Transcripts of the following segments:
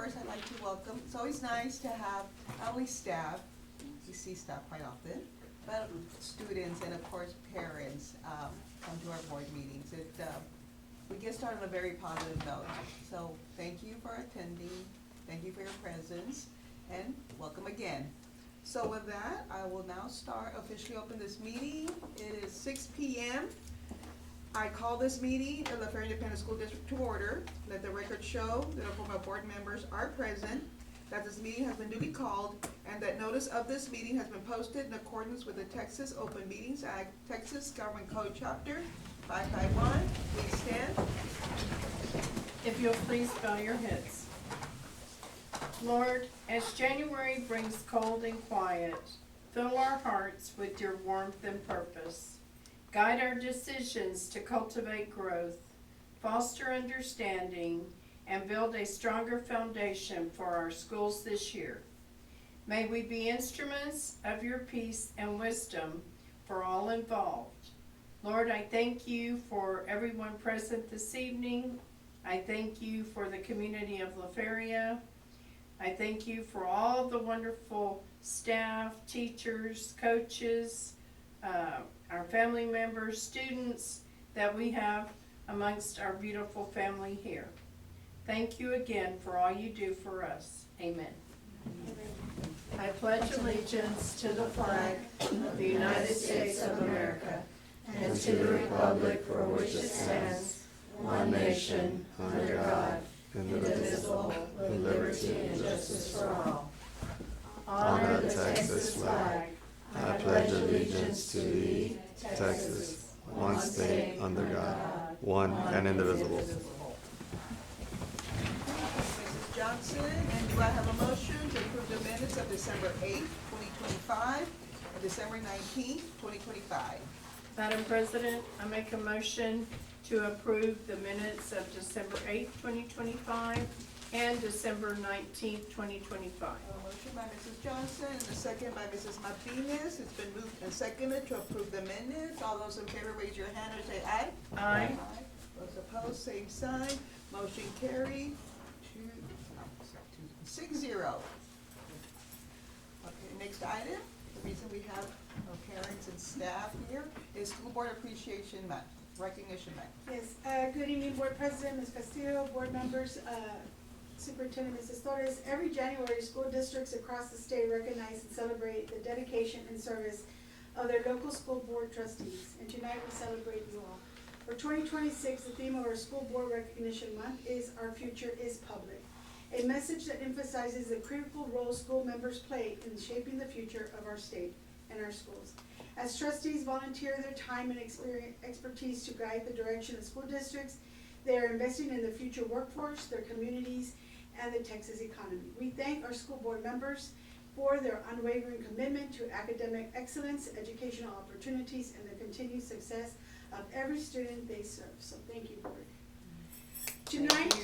first I'd like to welcome, it's always nice to have not only staff, you see staff quite often, but students and of course parents come to our board meetings. We get started on a very positive note. So thank you for attending, thank you for your presence, and welcome again. So with that, I will now officially open this meeting. It is 6 p.m. I call this meeting of the LaFerre Independent School District to order. Let the record show that Oklahoma board members are present, that this meeting has been duly called, and that notice of this meeting has been posted in accordance with the Texas Open Meetings Act, Texas Government Code Chapter 551. Please stand. If you'll please bow your heads. Lord, as January brings cold and quiet, fill our hearts with your warmth and purpose. Guide our decisions to cultivate growth, foster understanding, and build a stronger foundation for our schools this year. May we be instruments of your peace and wisdom for all involved. Lord, I thank you for everyone present this evening. I thank you for the community of LaFerre. I thank you for all the wonderful staff, teachers, coaches, our family members, students that we have amongst our beautiful family here. Thank you again for all you do for us. Amen. I pledge allegiance to the flag of the United States of America and to the republic for which it stands, one nation, under God, indivisible, with liberty and justice for all. Honor the Texas flag. I pledge allegiance to thee, Texas, one state under God, one and indivisible. Mrs. Johnson, and do I have a motion to approve the minutes of December 8th, 2025, and December 19th, 2025? Madam President, I make a motion to approve the minutes of December 8th, 2025 and December 19th, 2025. A motion by Mrs. Johnson and a second by Mrs. Martinez. It's been moved and seconded to approve the minutes. All those in favor raise your hand or say aye. Aye. Those opposed, same sign. Motion carried 6-0. Okay, next item. The reason we have our parents and staff here is School Board Appreciation Month, Recognition Month. Yes, good evening, Board President, Ms. Castillo, board members, Superintendent Mrs. Torres. Every January, school districts across the state recognize and celebrate the dedication and service of their local school board trustees, and tonight we celebrate you all. For 2026, the theme of our School Board Recognition Month is Our Future is Public, a message that emphasizes the critical role school members play in shaping the future of our state and our schools. As trustees volunteer their time and expertise to guide the direction of school districts, they are investing in the future workforce, their communities, and the Texas economy. We thank our school board members for their unwavering commitment to academic excellence, educational opportunities, and the continued success of every student they serve. So thank you, board. Tonight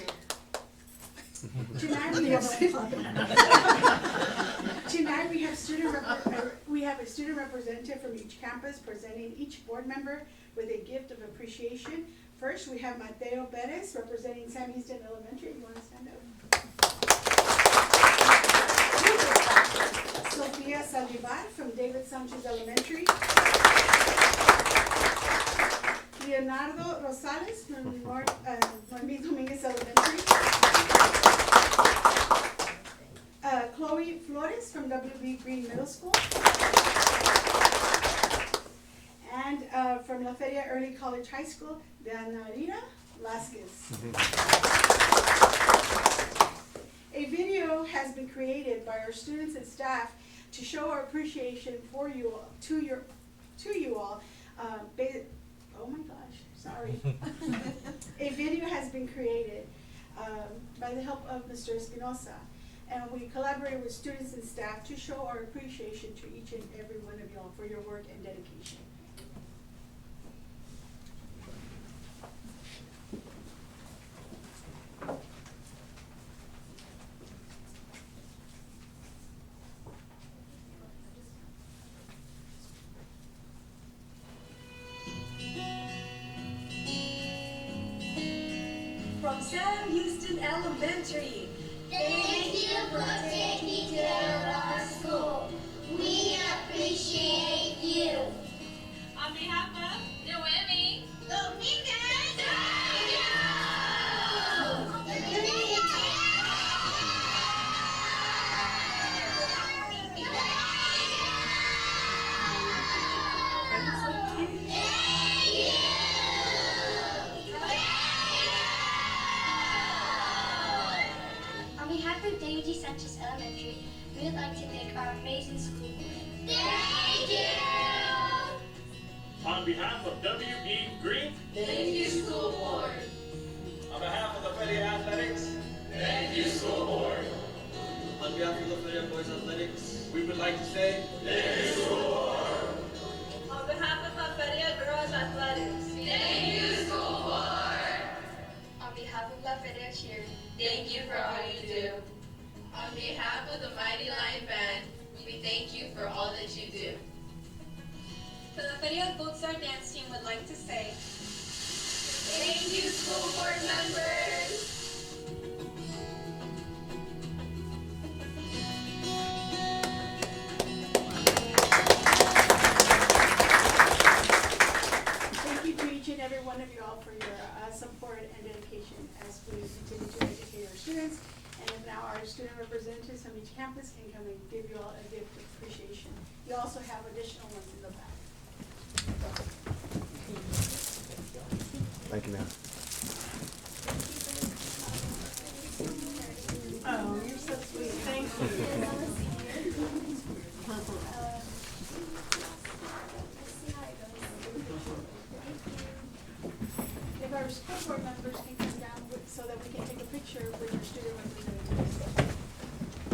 we have a student representative from each campus presenting each board member with a gift of appreciation. First, we have Mateo Perez representing Sam Houston Elementary. You want to stand up? Sofia Salivar from David Sanchez Elementary. Leonardo Rosales from Normis Dominguez Elementary. Chloe Flores from W.B. Green Middle School. And from LaFerre Early College High School, Danarina Lasquez. A video has been created by our students and staff to show our appreciation for you all, to you all. Oh my gosh, sorry. A video has been created by the help of Mr. Espinosa, and we collaborated with students and staff to show our appreciation to each and every one of y'all for your work and dedication. From Sam Houston Elementary, Thank you for taking care of our school. We appreciate you. On behalf of Noemi, Dominguez, On behalf of WD Sanchez Elementary, we would like to thank our amazing school board. thank you. On behalf of W.E. Green, thank you, school board. On behalf of the Feria Athletics, thank you, school board. on behalf of the Feria Boys Athletics, we would like to say, Thank you, school board. On behalf of the Feria Girls Athletics, thank you, school board. On behalf of La Feria Cheer, Thank you for all you do. On behalf of the Mighty Lion Band, we thank you for all that you do. for the Feria Gold Star Dance Team would like to say, Thank you, school board members. Thank you to each and every one of you all for your support and dedication as we continue to educate our students. And now our student representatives from each campus can come and give you all a gift of appreciation. You also have additional ones in the back. Thank you, ma'am. Oh, you're so sweet. Thank you. If our school board members can come down so that we can take a picture with your student representatives.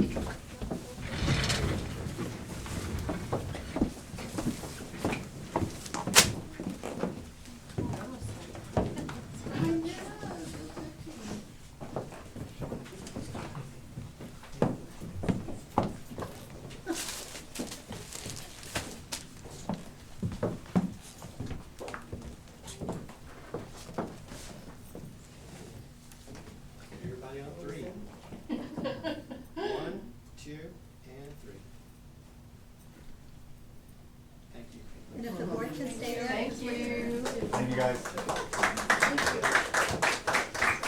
Everybody on three. 1, 2, and 3. Thank you. And if the board can stay there. Thank you. Thank you, guys.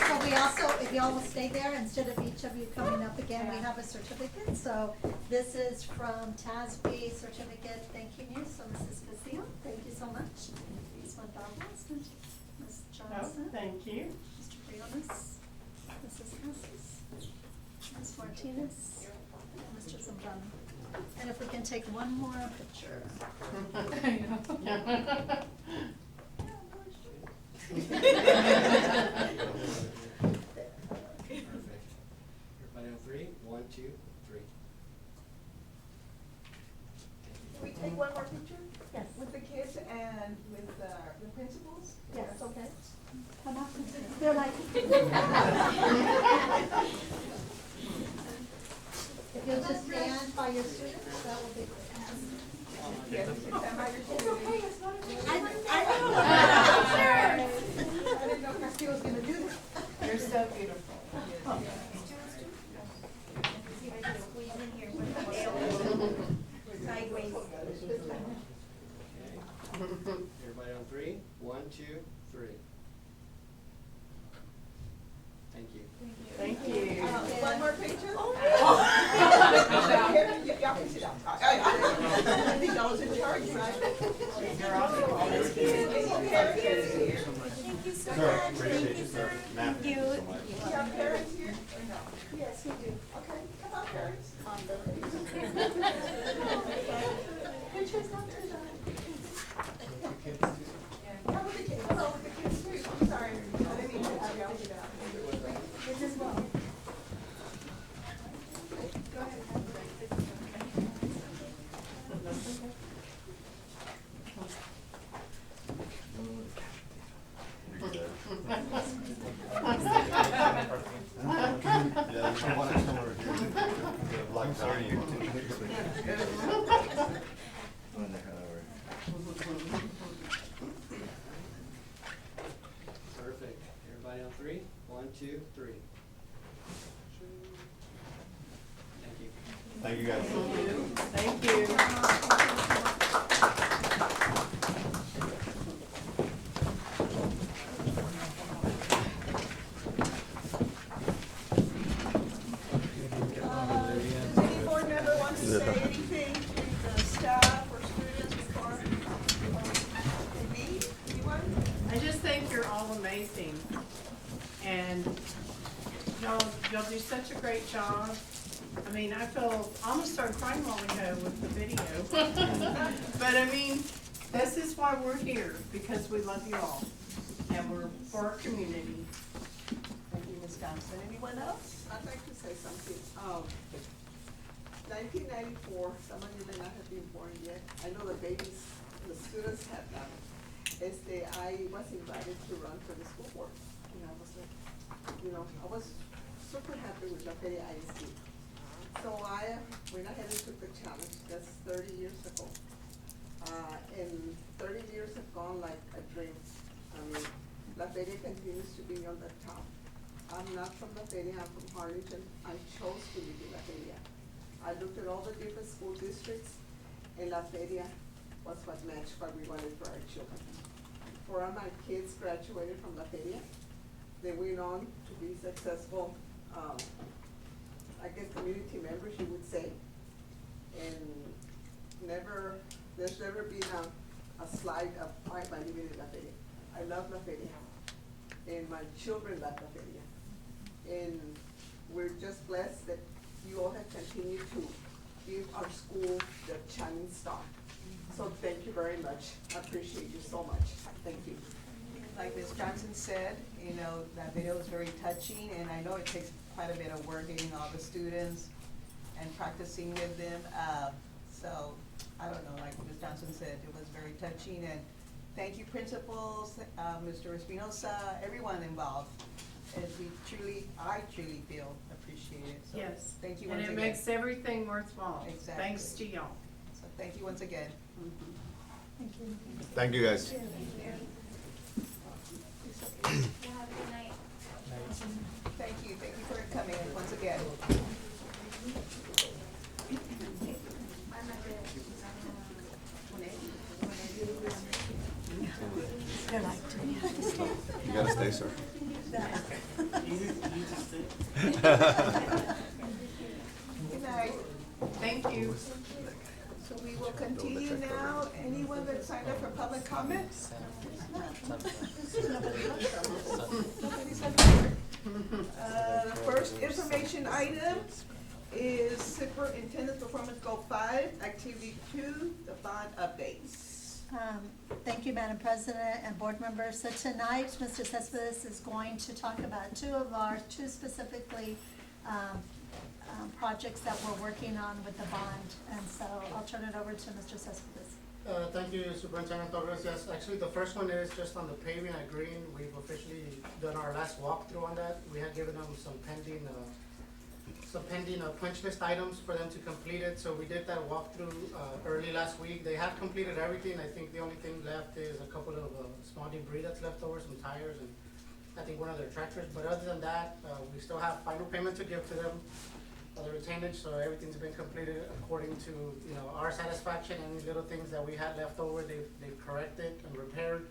So we also, if y'all will stay there, instead of each of you coming up again, we have a certificate. So this is from TASB certificate, thank you news, so Mrs. Castillo, thank you so much. Ms. Montalvo, Ms. Johnson, Thank you. Mr. Briones, Mrs. Cassis, Ms. Martinez, and Mr. Zambrano. And if we can take one more picture. Perfect. Everybody on three. 1, 2, 3. Can we take one more picture? Yes. With the kids and with the principals? Yes. That's okay? Come up, they're like. If you'll just stand by your students, that will be great. Yes, stand by your students. I know. I didn't know Castillo was gonna do that. You're so beautiful. Sideways. Okay. Everybody on three. 1, 2, 3. Thank you. Thank you. One more picture? Y'all can sit down. I think I was in charge, right? You're awesome. Sir, appreciate you, sir. Ma'am. Do you have parents here or no? Yes, we do. Okay, come on, parents. Pictures not too bad. Come with the kids, come with the kids too. I'm sorry, I didn't mean to have y'all sit down. This as well. Go ahead. Perfect. Everybody on three. 1, 2, 3. all amazing. And y'all do such a great job. I mean, I almost started crying while ago with the video. But I mean, this is why we're here, because we love you all. And we're for our community. Thank you, Ms. Thompson. Anyone else? I'd like to say something. 1994, some of you may not have been born yet. I know the babies, the students have done. I was invited to run for the school board. And I was like, I was super happy with La Feria ISD. So I went ahead and took the challenge. That's 30 years ago. And 30 years have gone like a dream. I mean, La Feria continues to be on the top. I'm not from La Feria, I'm from Harlingen. I chose to live in La Feria. I looked at all the different school districts, and La Feria was what matched what we wanted for our children. 4 of my kids graduated from La Feria. They went on to be successful, I guess, community members, you would say. And there's never been a slide of why am I living in La Feria. I love La Feria, and my children love La Feria. And we're just blessed that you all have continued to give our school the shining star. So thank you very much. I appreciate you so much. Thank you. Like Ms. Johnson said, that video is very touching, and I know it takes quite a bit of work getting all the students and practicing with them. So, I don't know, like Ms. Johnson said, it was very touching, and thank you principals, Mr. Espinosa, everyone involved. As I truly feel appreciated. So Yes. thank you once again. And it makes everything worthwhile. Exactly. Thanks to y'all. So thank you once again. Thank you. Thank you, guys. Have a good night. Thank you for coming once again. You gotta stay, sir. Good night. Thank you. So we will continue now. Anyone that signed up for public comments? Nobody's up here. The first information item is Superintendent Performance Goal 5, Activity 2, the bond updates. Thank you, Madam President and board members. So tonight, Mr. Cespedes is going to talk about two specifically projects that we're working on with the bond. And so I'll turn it over to Mr. Cespedes. Thank you, Superintendent Torres. Yes, actually, the first one is just on the paving at Green. We've officially done our last walkthrough on that. We had given them some pending punch list items for them to complete it. So we did that walkthrough early last week. They have completed everything. I think the only thing left is a couple of small debris that's left over, some tires, and I think one of their tractors. But other than that, we still have final payment to give to them. The retainage, so everything's been completed according to, our satisfaction. Any little things that we had left over, they've corrected and repaired.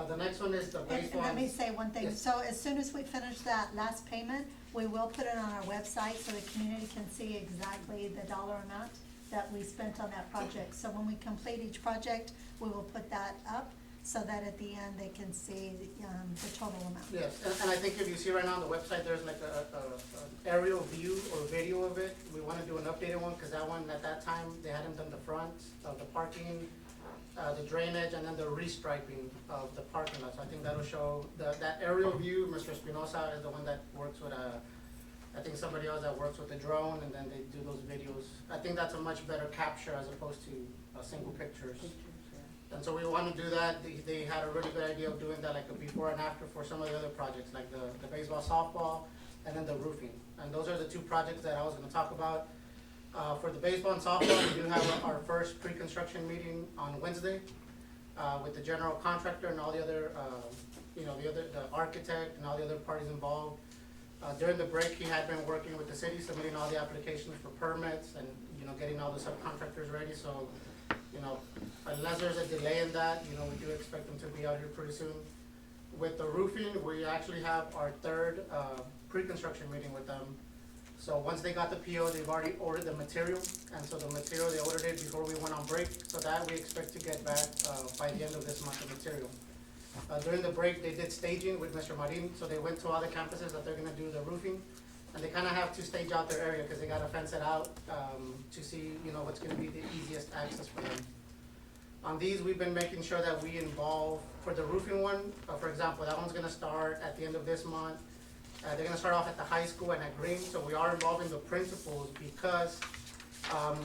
The next one is the base And let me ones. say one thing. Yes. So as soon as we finish that last payment, we will put it on our website so the community can see exactly the dollar amount that we spent on that project. So when we complete each project, we will put that up so that at the end they can see the total amount. Yes, and I think if you see right now on the website, there's like an aerial view or video of it. We wanna do an updated one, cause that one, at that time, they hadn't done the front of the parking, the drainage, and then the restriping of the parking lot. So I think that'll show, that aerial view, Mr. Espinosa is the one that works with I think somebody else that works with the drone, and then they do those videos. I think that's a much better capture as opposed to single pictures. And so we want to do that. They had a really good idea of doing that, like a before and after for some of the other projects, like the baseball, softball, and then the roofing. And those are the two projects that I was gonna talk about. For the baseball and softball, we do have our first pre-construction meeting on Wednesday, with the general contractor and all the other, the architect and all the other parties involved. During the break, he had been working with the city, submitting all the applications for permits and, getting all the subcontractors ready. So, unless there's a delay in that, we do expect them to be out here pretty soon. With the roofing, we actually have our third pre-construction meeting with them. So once they got the PO, they've already ordered the material, and so the material, they ordered it before we went on break. So that we expect to get back by the end of this month, the material. During the break, they did staging with Mr. Marin, so they went to all the campuses that they're gonna do the roofing. And they kinda have to stage out their area, cause they gotta fence it out, to see, you know, what's gonna be the easiest access for them. On these, we've been making sure that we involve, for the roofing one, for example, that one's gonna start at the end of this month. They're gonna start off at the high school and at Green, so we are involving the principals because,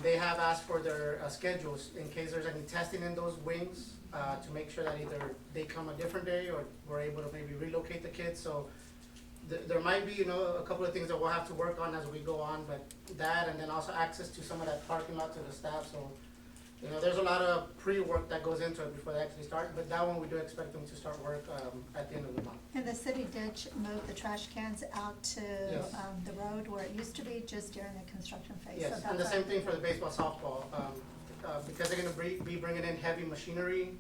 they have asked for their schedules in case there's any testing in those wings, to make sure that either they come a different day or we're able to maybe relocate the kids, so there might be, you know, a couple of things that we'll have to work on as we go on, but that, and then also access to some of that parking lot to the staff, so, you know, there's a lot of pre-work that goes into it before they actually start, but that one, we do expect them to start work, at the end of the month. And the city did move the trash cans out to, Yes. the road where it used to be, just during the construction phase. Yes, So and the that's same all. thing for the baseball, softball, because they're gonna be bringing in heavy machinery,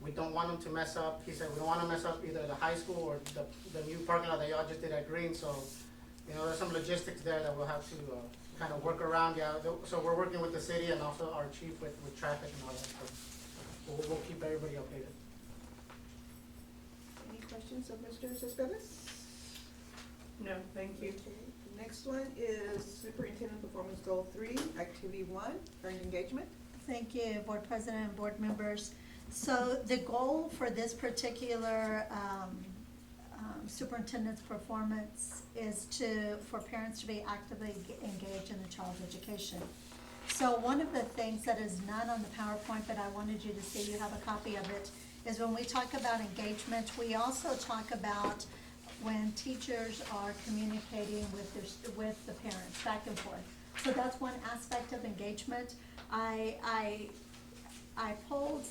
we don't want them to mess up, he said, we don't wanna mess up either the high school or the new parking lot that y'all just did at Green, so, you know, there's some logistics there that we'll have to, kind of work around, yeah, so we're working with the city and also our chief with traffic and all that, so we'll keep everybody updated. Any questions of Mr. Cespedes? No, thank you. Okay, the next one is Superintendent Performance Goal 3, Activity 1, Parent Engagement. Thank you, Board President and board members. So the goal for this particular superintendent's performance is for parents to be actively engaged in the child's education. So one of the things that is not on the PowerPoint, but I wanted you to see, you have a copy of it, is when we talk about engagement, we also talk about when teachers are communicating with the parents, back and forth. So that's one aspect of engagement. I pulled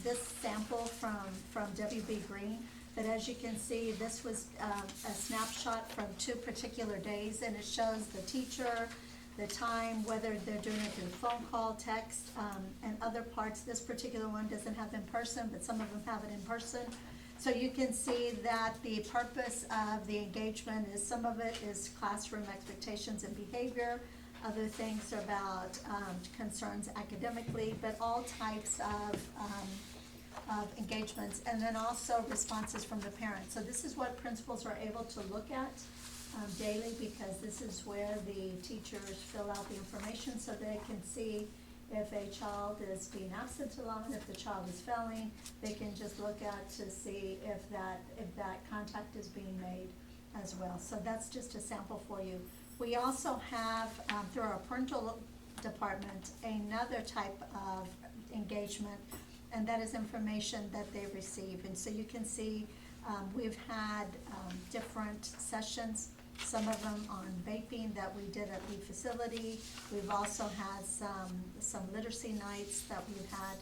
this sample from WB Green, but as you can see, this was a snapshot from 2 particular days, and it shows the teacher, the time, whether they're doing it through phone call, text, and other parts. This particular one doesn't have in person, but some of them have it in person. So you can see that the purpose of the engagement is, some of it is classroom expectations and behavior. Other things are about concerns academically, but all types of engagements, and then also responses from the parents. So this is what principals are able to look at daily, because this is where the teachers fill out the information so they can see if a child is being absent a lot, if the child is failing. They can just look at to see if that contact is being made as well. So that's just a sample for you. We also have, through our parental department, another type of engagement, and that is information that they receive. And so you can see, we've had different sessions, some of them on vaping that we did at the facility. We've also had some literacy nights that we've had,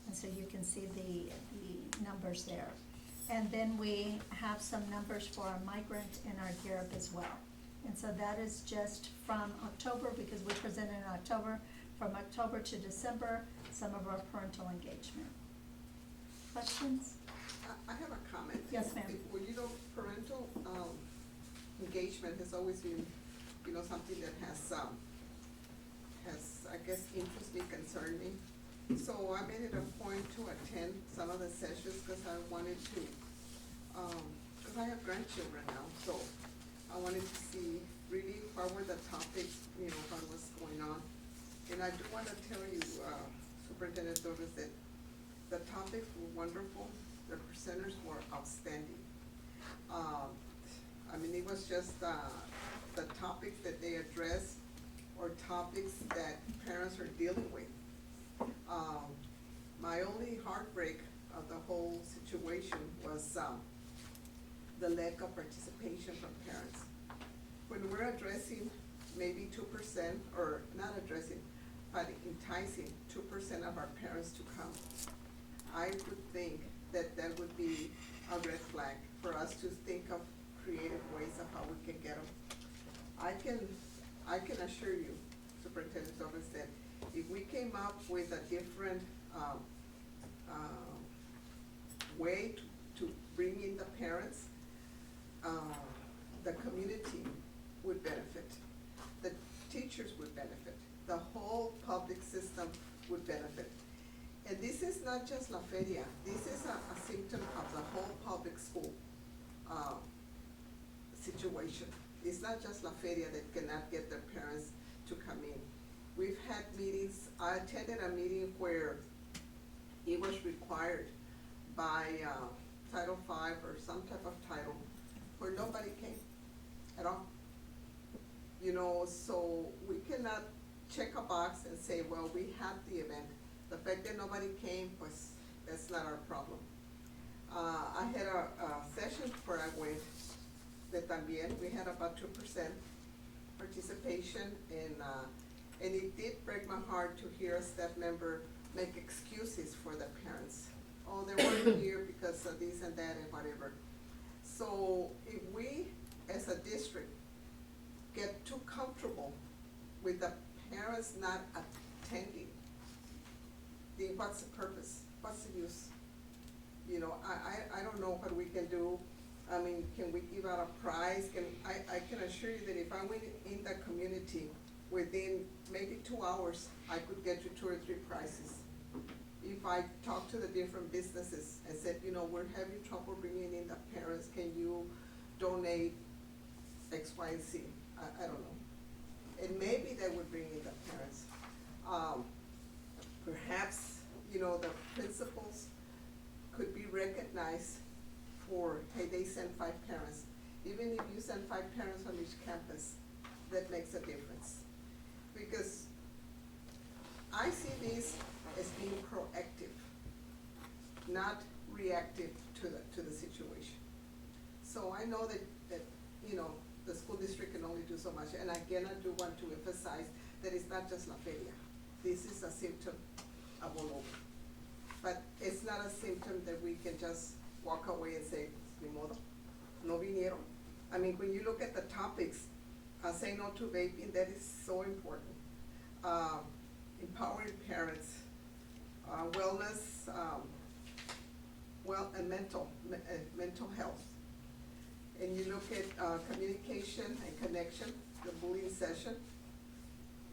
and so you can see the numbers there. And then we have some numbers for our migrant and our GERB as well. And so that is just from October, because we presented in October, from October to December, some of our parental engagement. Questions? I have a comment. Yes, ma'am. Well, you know, parental, engagement has always been, you know, something that has, I guess, interested me, concerned me. So I made it a point to attend some of the sessions, cause I wanted to, cause I have grandchildren now, so I wanted to see really what were the topics, you know, what was going on. And I do wanna tell you, Superintendent Torres, that the topics were wonderful, the presenters were outstanding. I mean, it was just, the topics that they addressed or topics that parents are dealing with. My only heartbreak of the whole situation was, the lack of participation from parents. When we're addressing maybe 2%, or not addressing, but enticing 2% of our parents to come, I would think that that would be a red flag for us to think of creative ways of how we can get them. I can assure you, Superintendent Torres, that if we came up with a different way to bring in the parents, the community would benefit, the teachers would benefit, the whole public system would benefit. And this is not just La Feria, this is a symptom of the whole situation. It's not just La Feria that cannot get their parents to come in. We've had meetings, I attended a meeting where it was required by Title V or some type of title, where nobody came at all. You know, so we cannot check a box and say, well, we had the event. The fact that nobody came, pues, that's not our problem. I had a session where I went, that también, we had about 2% participation, and it did break my heart to hear a staff member make excuses for the parents. Oh, they weren't here because of this and that and whatever. So if we, as a district, get too comfortable with the parents not attending, then what's the purpose? What's the use? You know, I don't know what we can do. I mean, can we give out a prize? I can assure you that if I went in the community, within maybe 2 hours, I could get you 2 or 3 prizes. If I talked to the different businesses and said, you know, we're having trouble bringing in the parents, can you donate X, Y, and Z? I don't know. And maybe they would bring in the parents. Perhaps, you know, the principals could be recognized for, hey, they sent 5 parents. Even if you send 5 parents on each campus, that makes a difference. Because I see this as being proactive, not reactive to the situation. So I know that, you know, the school district can only do so much, and again, I do want to emphasize that it's not just La Feria. This is a symptom of all over. But it's not a symptom that we can just walk away and say, ni modo, no vinieron. I mean, when you look at the topics, say no to vaping, that is so important. Empowering parents, wellness, and mental health. And you look at communication and connection, the bullying session,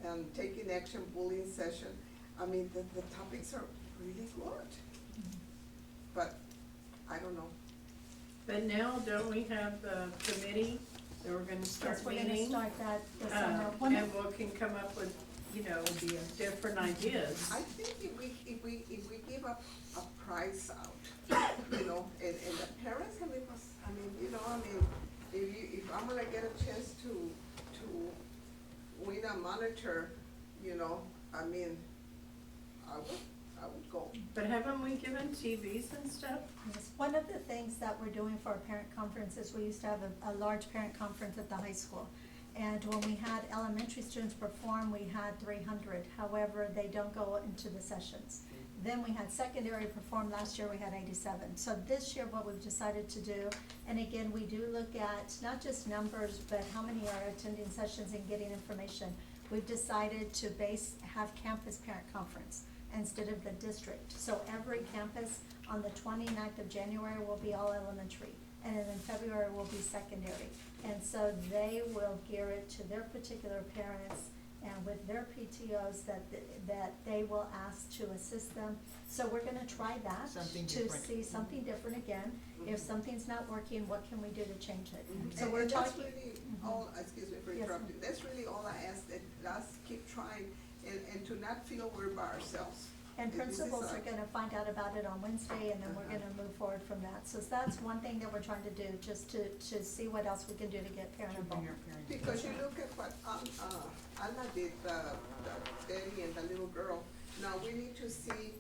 and taking action, bullying session. I mean, the topics are really good. But I don't know. But now, don't we have the committee that we're gonna start Yes, we're meeting? gonna start that this summer. And we can come up with, you know, different ideas. I think if we give a prize out, you know, and the parents can leave us, I mean, you know, I mean, if I'm gonna get a chance to win a monitor, you know, I mean, I would go. But haven't we given TVs and stuff? Yes, one of the things that we're doing for our parent conferences, we used to have a large parent conference at the high school. And when we had elementary students perform, we had 300. However, they don't go into the sessions. Then we had secondary perform. Last year we had 87. So this year what we've decided to do, and again, we do look at not just numbers, but how many are attending sessions and getting information. We've decided to have campus parent conference instead of the district. So every campus on the 29th of January will be all elementary, and then in February will be secondary. And so they will gear it to their particular parents and with their PTOs that they will ask to assist them. So we're gonna try that Something to different. see something different again. If something's not working, what can we do to change it? So And we're that's talking. really all, excuse me for Yes, interrupting, that's really all I ask, that us keep trying and to not feel we're by ourselves. And This is principals a- are gonna find out about it on Wednesday, and then we're gonna move forward from that. So that's one thing that we're trying to do, just to see what else we can do to get parent involvement. Because you look at what Alma did, the Betty and the little girl. Now, we need to see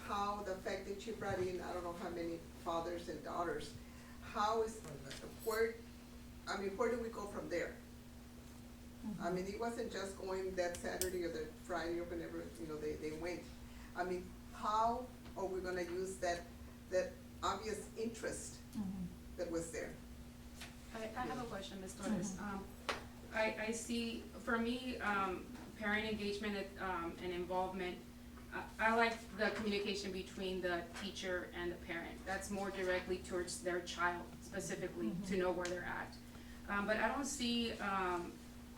how the fact that she brought in, I don't know how many fathers and daughters, where do we go from there? I mean, it wasn't just going that Saturday or the Friday or whenever, you know, they went. I mean, how are we gonna use that obvious interest that was there? I have a question, Ms. Torres. I see, for me, parent engagement and involvement, I like the communication between the teacher and the parent. That's more directly towards their child specifically, to know where they're at. But I don't see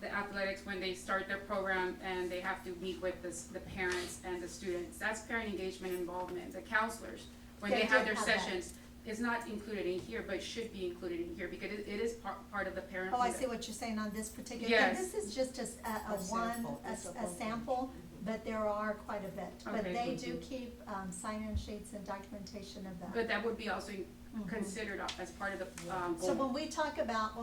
the athletics when they start their program and they have to meet with the parents and the students. That's parent engagement involvement. The counselors, when they have their sessions, it's not included in here, but should be included in here because it is part of the parent. Oh, I see what you're saying on this particular, Yes. this is just a sample. a sample, but there are quite a bit. But Okay. they do keep, sign-in sheets and documentation of that. But that would be also considered as part of the, So goal. when we talk about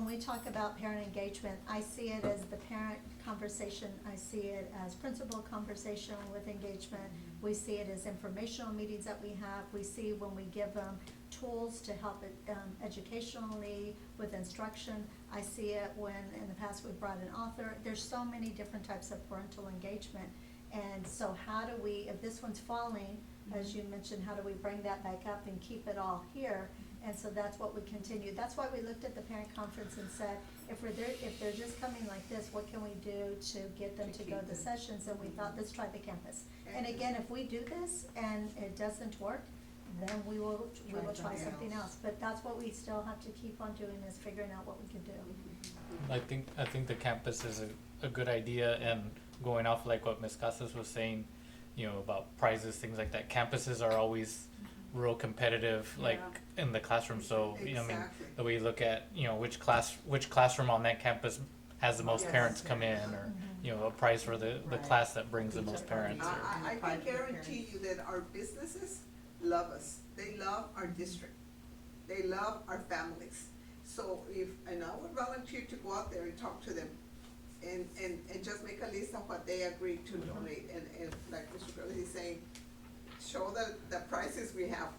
parent engagement, I see it as the parent conversation, I see it as principal conversation with engagement. We see it as informational meetings that we have, we see when we give them tools to help it, educationally with instruction. I see it when, in the past, we've brought an author, there's so many different types of parental engagement. And so how do we, if this one's falling, as you mentioned, how do we bring that back up and keep it all here? And so that's what we continue. That's why we looked at the parent conference and said, if they're just coming like this, what can we do to get them to go to sessions? And we thought, let's try the campus. And again, if we do this and it doesn't work, then we will try something else. But that's what we still have to keep on doing, is figuring out what we can do. I think the campus is a good idea, and going off like what Ms. Casas was saying, about prizes, things like that. Campuses are always real competitive, like in the classroom. So I mean, the way you look at which classroom on that campus has the most parents come in, or a prize for the class that brings the most parents. I can guarantee you that our businesses love us. They love our district. They love our families. So and I would volunteer to go out there and talk to them and just make a list of what they agree to donate, and like Mr. Curley is saying, show the prices we have.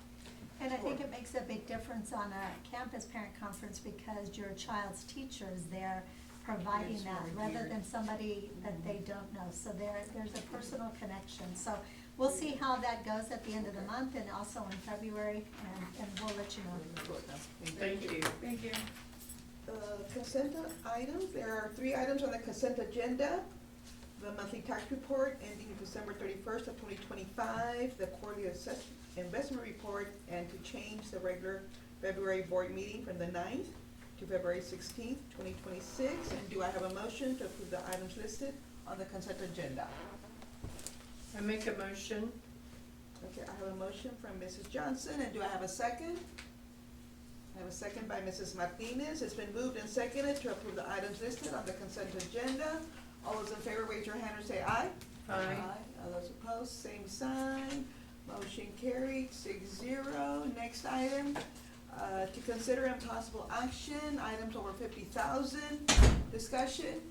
And I think it makes a big difference on a campus parent conference because your child's teacher is there providing It's that, more rather geared. than somebody that they don't know. So there's a personal connection. So we'll see how that goes at the end of the month and also in February, and we'll let you know. Thank you. Thank you. Consent items, there are 3 items on the consent agenda. The monthly tax report ending December 31st of 2025, the quarterly investment report, and to change the regular February board meeting from the 9th to February 16th, 2026. And do I have a motion to approve the items listed on the consent agenda? I make a motion. Okay, I have a motion from Mrs. Johnson, and do I have a second? I have a second by Mrs. Martinez. It's been moved and seconded to approve the items listed on the consent agenda. All those in favor, raise your hand or say aye. Aye. All those opposed, same sign. Motion carried, 6-0. Next item, to consider and possible action, items over 50,000. Discussion,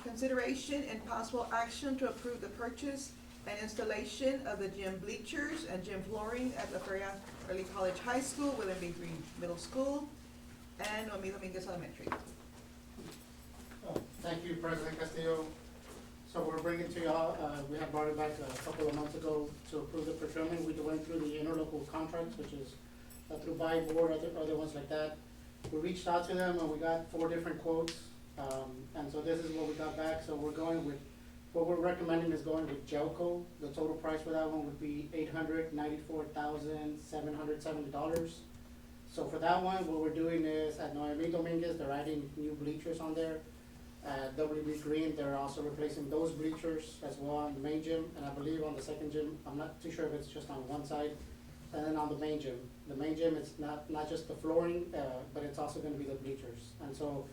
consideration and possible action to approve the purchase and installation of the gym bleachers and gym flooring at La Feria Early College High School, William B. Green Middle School, and Noemi Dominguez Elementary. Thank you, President Castillo. So we're bringing to y'all, we had brought it back a couple of months ago to approve the procurement. We went through the interlocal contracts, which is through Buy Board, other ones like that. We reached out to them and we got 4 different quotes. And so this is what we got back. So we're going with, what we're recommending is going with Gelco. The total price for that one would be $894,770. So for that one, what we're doing is at Noemi Dominguez, they're adding new bleachers on there. At WB Green, they're also replacing those bleachers as well on the main gym, and I believe on the second gym, I'm not too sure if it's just on one side. And then on the main gym, it's not just the flooring, but it's also gonna be the bleachers. And so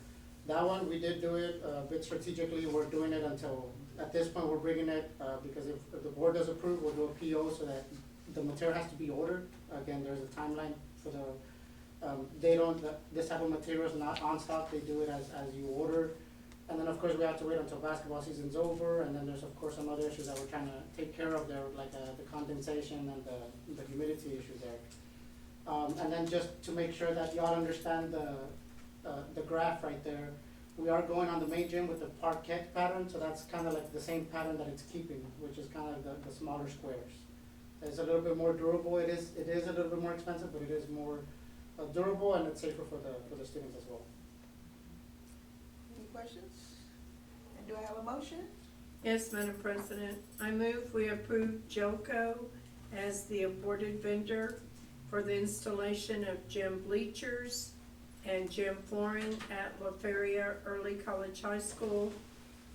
that one, we did do it a bit strategically. We're doing it until, at this point, we're bringing it, because if the board does approve, we'll do a PO so that the material has to be ordered. Again, there's a timeline for the, this type of material is not on stock, they do it as you order. And then, of course, we have to wait until basketball season's over, and then there's, of course, some other issues that we're trying to take care of there, like the condensation and the humidity issue there. And then just to make sure that y'all understand the graph right there, we are going on the main gym with the parquet pattern, so that's kind of like the same pattern that it's keeping, which is kind of the smaller squares. It's a little bit more durable. It is a little bit more expensive, but it is more durable, and it's safer for the students as well. Any questions? And do I have a motion? Yes, Madam President. I move we approve Gelco as the awarded vendor for the installation of gym bleachers and gym flooring at La Feria Early College High School,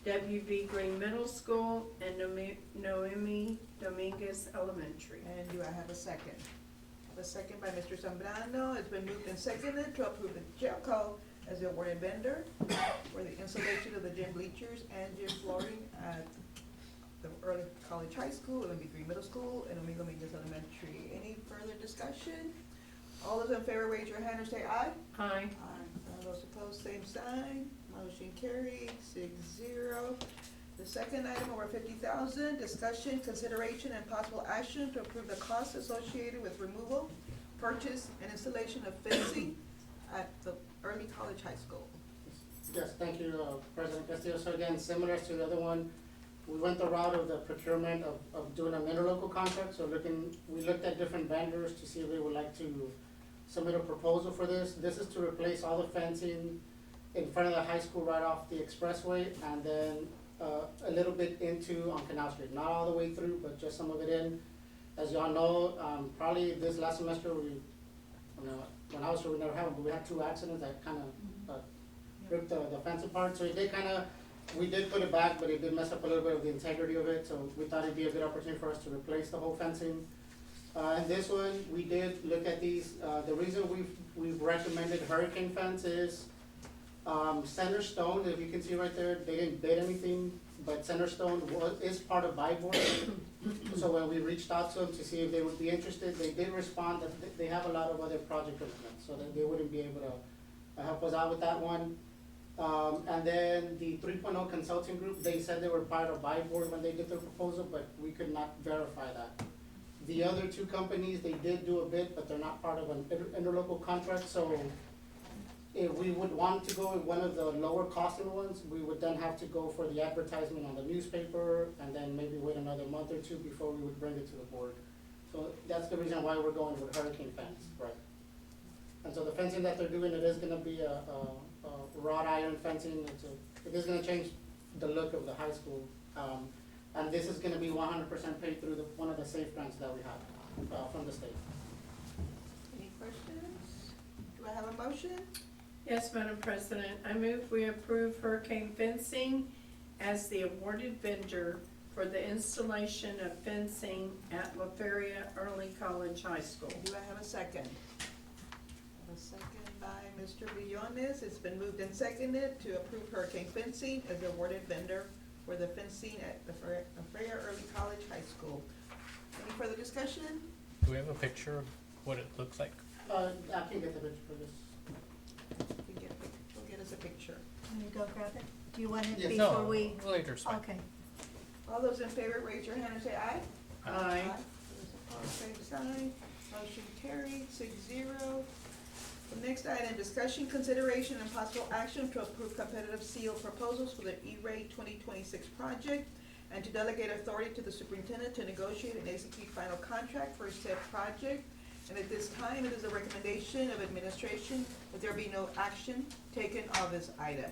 WB Green Middle School, and Noemi Dominguez Elementary. And do I have a second? have a second by Mr. Zambrano. It's been moved and seconded to approve the Gelco as the awarded vendor for the installation of the gym bleachers and gym flooring at the Early College High School, Olympic Green Middle School, and Amigo Mingus Elementary. Any further discussion? All those in favor, raise your hand or say aye. Aye. All those opposed, same sign. Motion carried, 6-0. The second item, over 50,000, discussion, consideration, and possible action to approve the costs associated with removal, purchase, and installation of fencing at the Early College High School. Yes, thank you, President Castillo. So again, similar to the other one, we went the route of the procurement of doing an interlocal contract. So we looked at different vendors to see if they would like to submit a proposal for this. This is to replace all the fencing in front of the high school right off the expressway, and then a little bit into on Canal Street. Not all the way through, but just some of it in. As y'all know, probably this last semester, when I was here, we never had one, but we had 2 accidents that kind of ripped the fence apart. So it did we did put it back, but it did mess up a little bit of the integrity of it. So we thought it'd be a good opportunity for us to replace the whole fencing. And this one, we did look at these. The reason we've recommended hurricane fence is Center Stone, if you can see right there, they didn't bid anything, but Center Stone is part of Byboard. So when we reached out to them to see if they would be interested, they did respond that they have a lot of other project commitments, so that they wouldn't be able to help us out with that one. And then the 3.0 Consulting Group, they said they were part of Byboard when they did their proposal, but we could not verify that. The other 2 companies, they did do a bid, but they're not part of an interlocal contract, so if we would want to go with one of the lower costing ones, we would then have to go for the advertisement on the newspaper, and then maybe wait another month or 2 before we would bring it to the board. So that's the reason why we're going with hurricane fence, right? And so the fencing that they're doing, it is gonna be a wrought iron fencing. It is gonna change the look of the high school. And this is gonna be 100% paid through one of the SAFE grants that we have from the state. Any questions? Do I have a motion? Yes, Madam President, I move we approve hurricane fencing as the awarded vendor for the installation of fencing at La Feria Early College High School. Do I have a second? I have a second by Mr. Villones. It's been moved and seconded to approve hurricane fencing as the awarded vendor for the fencing at La Feria Early College High School. Any further discussion? Do we have a picture of what it looks like? I can get the picture for this. We'll get us a picture. Can you go grab it? Do you want it Yes. before No, we? later's fine. Okay. All those in favor, raise your hand and say aye. Aye. Those opposed, same sign. Motion carried, 6-0. The next item, discussion, consideration, and possible action to approve competitive seal proposals for the E-rate 2026 project and to delegate authority to the superintendent to negotiate and execute final contract for said project. And at this time, it is a recommendation of administration that there be no action taken on this item.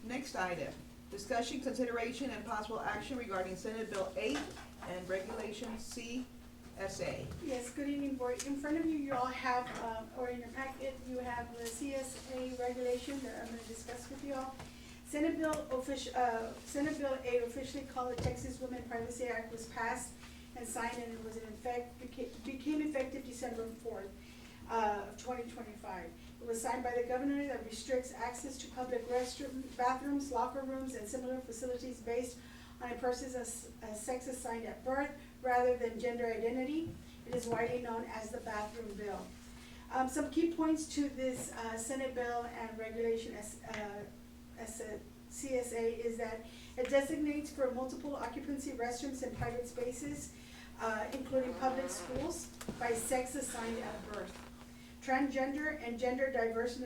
Next item, discussion, consideration, and possible action regarding Senate Bill 8 and Regulation CSA. Yes, good evening, board. In front of you, you all have, or in your packet, you have the CSA regulation that I'm gonna discuss with you all. Senate Bill 8, officially called the Texas Women Privacy Act, was passed and signed, and it was in effect, became effective December 4th, 2025. It was signed by the governor that restricts access to public restroom, bathrooms, locker rooms, and similar facilities based on a person's sex assigned at birth rather than gender identity. It is widely known as the bathroom bill. Some key points to this Senate bill and regulation as a CSA is that it designates for multiple occupancy restrooms in private spaces, including public schools, by sex assigned at birth. Transgender and gender diverse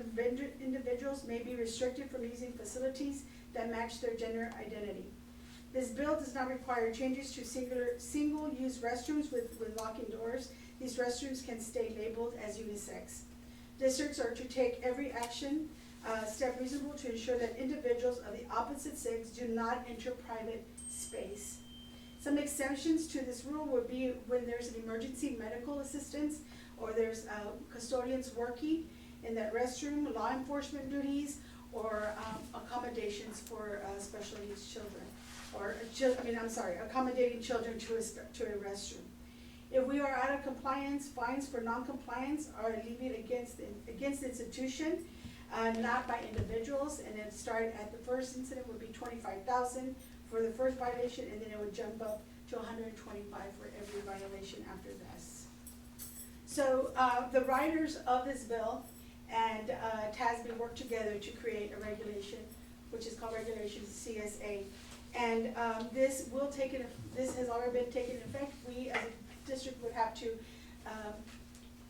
individuals may be restricted from using facilities that match their gender identity. This bill does not require changes to single-use restrooms with locking doors. These restrooms can stay labeled as unisex. Districts are to take every action step reasonable to ensure that individuals of the opposite sex do not enter private space. Some exemptions to this rule would be when there's an emergency medical assistance or there's custodians working in that restroom, law enforcement duties, or accommodations for special needs children, or accommodating children to a restroom. If we are out of compliance, fines for non-compliance are levied against the institution, not by individuals, and it started at the first incident would be 25,000 for the first violation, and then it would jump up to 125 for every violation after this. So, the writers of this bill and TASB worked together to create a regulation, which is called Regulation CSA. And this has already been taken effect. We as a district would have to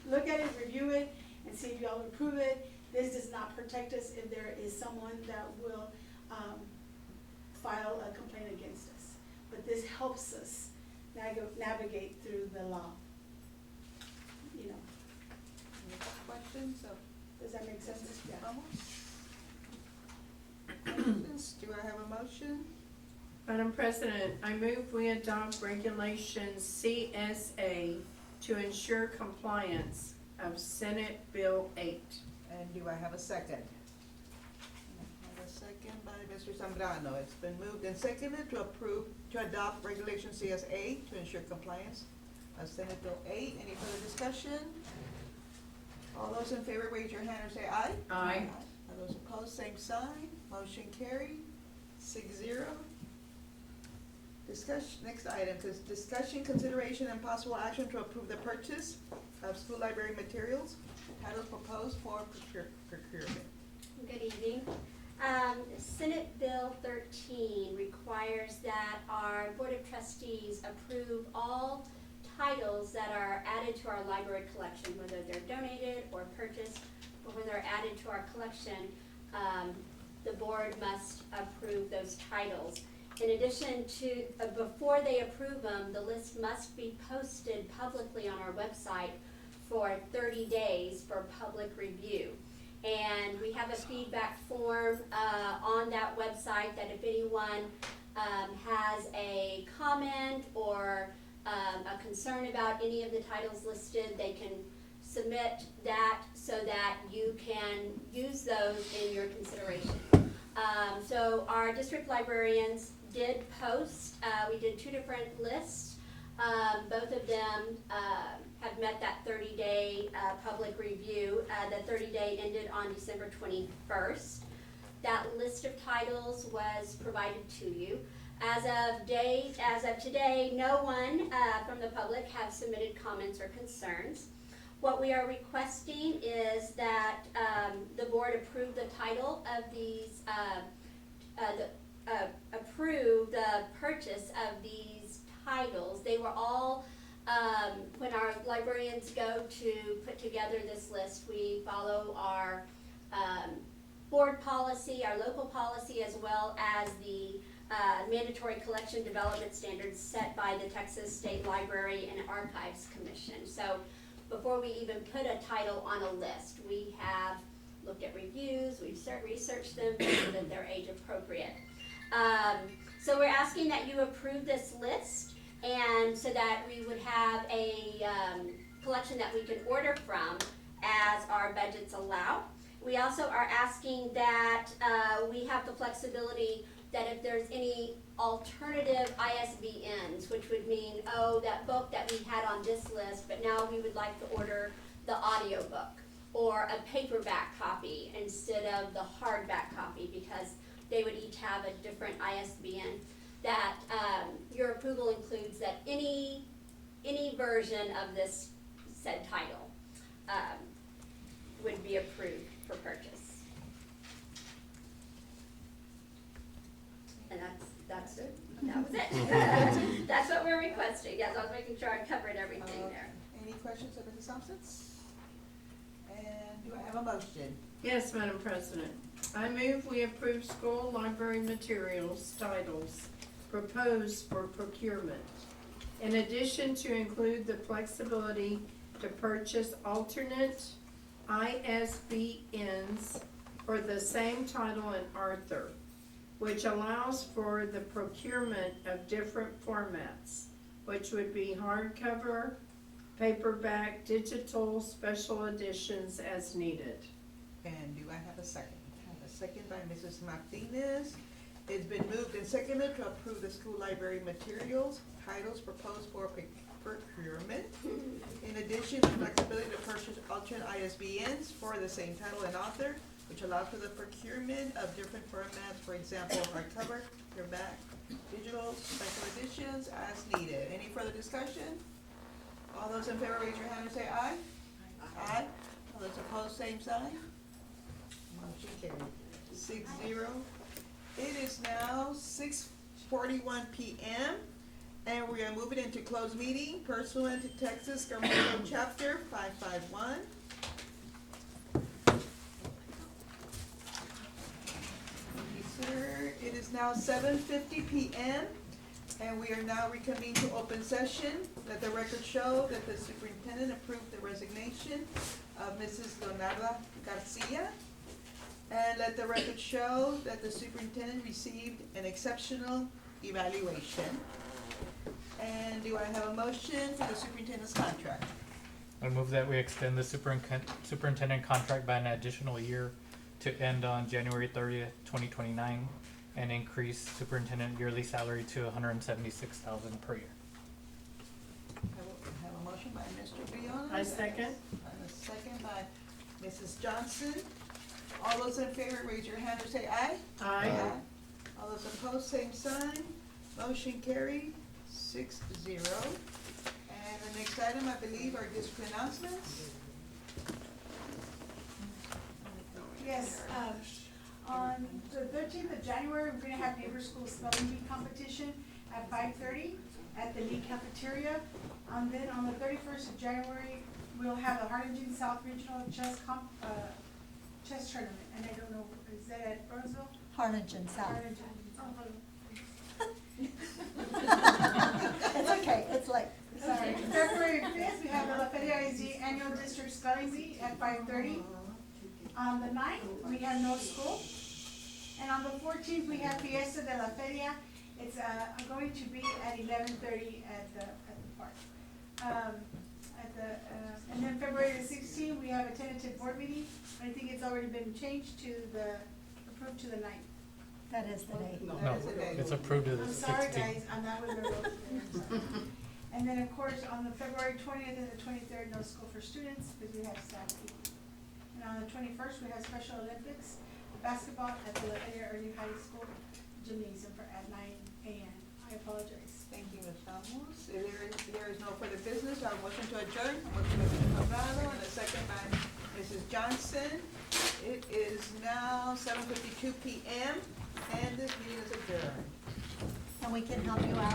look at it, review it, and see if y'all approve it. This does not protect us if there is someone that will file a complaint against us. But this helps us navigate through the law. You know. Any questions? Does that make sense? Yeah. Questions? Do I have a motion? Madam President, I move we adopt Regulation CSA to ensure compliance of Senate Bill 8. And do I have a second? I have a second by Mr. Zambrano. It's been moved and seconded to adopt Regulation CSA to ensure compliance of Senate Bill 8. Any further discussion? All those in favor, raise your hand or say aye. Aye. All those opposed, same sign. Motion carried, 6-0. Next item is discussion, consideration, and possible action to approve the purchase of school library materials. Titles proposed for procurement. Good evening. Senate Bill 13 requires that our Board of Trustees approve all titles that are added to our library collection, whether they're donated or purchased, or when they're added to our collection, the board must approve those titles. In addition to, before they approve them, the list must be posted publicly on our website for 30 days for public review. And we have a feedback form on that website that if anyone has a comment or a concern about any of the titles listed, they can submit that so that you can use those in your consideration. So our district librarians did post, we did 2 different lists. Both of them have met that 30-day public review. The 30-day ended on December 21st. That list of titles was provided to you. As of today, no one from the public have submitted comments or concerns. What we are requesting is that the board approve the title of these, approve the purchase of these titles. They were all, when our librarians go to put together this list, we follow our board policy, our local policy, as well as the mandatory collection development standards set by the Texas State Library and Archives Commission. So before we even put a title on a list, we have looked at reviews, we've researched them so that they're age appropriate. So we're asking that you approve this list, and so that we would have a collection that we can order from as our budgets allow. We also are asking that we have the flexibility that if there's any alternative ISBNs, which would mean, oh, that book that we had on this list, but now we would like to order the audio book or a paperback copy instead of the hardback copy, because they would each have a different ISBN, that your approval includes that any version of this said title would be approved for purchase. And that's it. That was it. That's what we're requesting. Yes, I was making sure I covered everything there. Any questions of Mrs. Thompson? And do I have a motion? Yes, Madam President. I move we approve school library materials titles proposed for procurement, in addition to include the flexibility to purchase alternate ISBNs for the same title in Arthur, which allows for the procurement of different formats, which would be hardcover, paperback, digital, special editions as needed. And do I have a second? I have a second by Mrs. Martinez. It's been moved and seconded to approve the school library materials titles proposed for procurement. In addition, flexibility to purchase alternate ISBNs for the same title and author, which allows for the procurement of different formats, for example, hardcover, paperback, digital, special editions as needed. Any further discussion? All those in favor, raise your hand and say aye. Aye. All those opposed, same sign. Motion carried. 6-0. It is now 6:41 p.m. and we are moving into closed meeting pursuant to Texas Government Code Chapter 551. Sir, it is now 7:50 p.m. and we are now reconvening to open session. Let the record show that the superintendent approved the resignation of Mrs. Leonarda Garcia. And let the record show that the superintendent received an exceptional evaluation. And do I have a motion for the superintendent's contract? I move that we extend the superintendent contract by an additional year to end on January 30th, 2029, and increase superintendent yearly salary to $176,000 per year. Have a motion by Mr. Briones. I second. And a second by Mrs. Johnson. All those in favor, raise your hand or say aye. Aye. All those opposed, same sign. Motion carried, 6-0. And the next item, I believe, are district announcements. Yes, on the 13th of January, we're gonna have neighbor school spelling bee competition at 5:30 at the Lee cafeteria. Then on the 31st of January, we'll have a Harlingen South Regional chess tournament, and I don't know, is that at Burnsville? Harlingen South. Harlingen. It's okay, it's late. Sorry. February 5th, we have the La Feria ISD Annual District Spelling Bee at 5:30. On the 9th, we have no school. And on the 14th, we have Fiesta de la Feria. It's going to be at 11:30 at the park. And then February the 16th, we have a tentative board meeting. I think it's already been changed to approved to the 9th. That is the date. No, it's approved to the 16th. I'm sorry, guys, I'm not with the rules. And then, of course, on the February 20th and the 23rd, no school for students, because we have staff meeting. And on the 21st, we have Special Olympics basketball at the La Feria Early High School gymnasium at 9 a.m. I apologize. Thank you, Ms. Ramos. If there is no further business, I'll motion to adjourn. Motion by Mr. Cabrera and a second by Mrs. Johnson. It is now 7:52 p.m. and this meeting is adjourned. And we can help you out